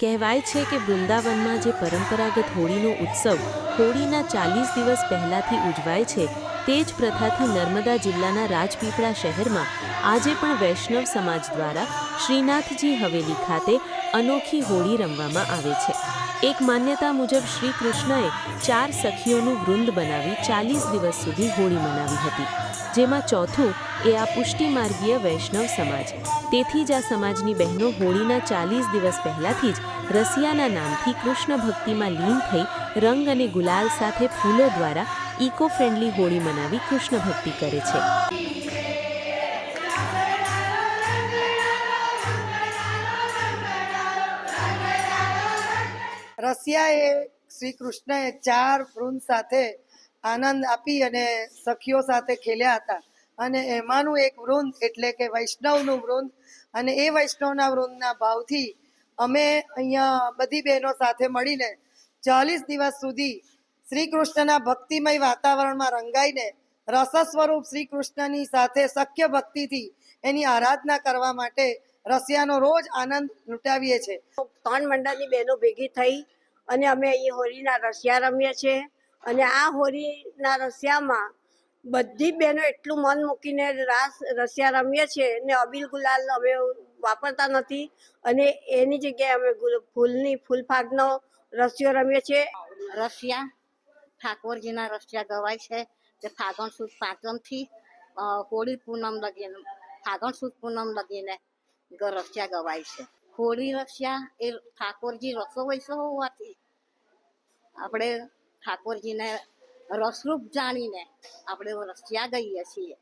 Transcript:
કહેવાય છે કે વૃંદાવનમાં જે પરંપરાગત હોળીનો ઉત્સવ હોળીના 40 દિવસ પહેલાંથી ઉજવાય છે, તે જ પ્રથાથી નર્મદા જિલ્લાના રાજપીપળા શહેરમાં આજે પણ વૈષ્ણવ સમાજ દ્વારા શ્રીનાથજી હવેલી ખાતે અનોખી હોળી રમવામાં આવે છે। એક માન્યતા મુજબ શ્રી કૃષ્ણએ 4 સખીઓનું વૃંદ બનાવી 40 દિવસ સુધી હોળી મનાવી હતી, જેમાં ચોથું એ આ પુષ્ટિમાર્ગીય વૈષ્ણવ સમાજ। તેથી જ આ સમાજની બહેનો હોળીના 40 દિવસ પહેલાથી જ રસિયાના નામથી કૃષ્ણ ભક્તિમાં લીન થઈ રંગ અને ગુલાલ સાથે ફૂલો દ્વારા ઇકો ફ્રેન્ડલી હોળી મનાવી કૃષ્ણ ભક્તિ કરે છે। રસિયાએ શ્રી કૃષ્ણએ 4 વૃંદ સાથે આનંદ આપી અને સખીઓ સાથે ખેલ્યા હતા અને એમાંનું એક વૃંદ એટલે કે વૈષ્ણવનું વૃંદ અને એ વૈષ્ણવના વૃંદના ભાવથી અમે અહીંયા બધી બહેનો સાથે મળીને 40 દિવસ સુધી શ્રી કૃષ્ણના ભક્તિમય વાતાવરણમાં રંગાઈને રસ સ્વરૂપ શ્રી કૃષ્ણની સાથે સખ્ય ભક્તિથી એની આરાધના કરવા માટે રસિયાનો રોજ આનંદ લૂંટાવીએ છીએ। 3 મંડળની બહેનો ભેગી થઈ અને અમે અહીં હોળીના રસિયા રમીએ છીએ અને આ હોળીના રસિયામાં બધી બહેનો એટલું મન મૂકીને રસિયા રમીએ છીએ ને અબીલ ગુલાલ અમે વાપરતા નથી અને એની જગ્યાએ અમે ફૂલફાગનો રસિયો રમીએ છીએ। રસિયા ઠાકોરજીના રસિયા ગવાય છે તે ફાગણ સુદ પાંચમથી હોળી પૂનમ લગીને ફાગણ સુદ પૂનમ લગીને રસિયા ગવાય છે। હોળી રસિયા એ ઠાકોરજી રસો વૈસો હોવાથી આપણે ઠાકોરજીને રસરૂપ જાણીને આપણે રસિયા ગઈએ છીએ।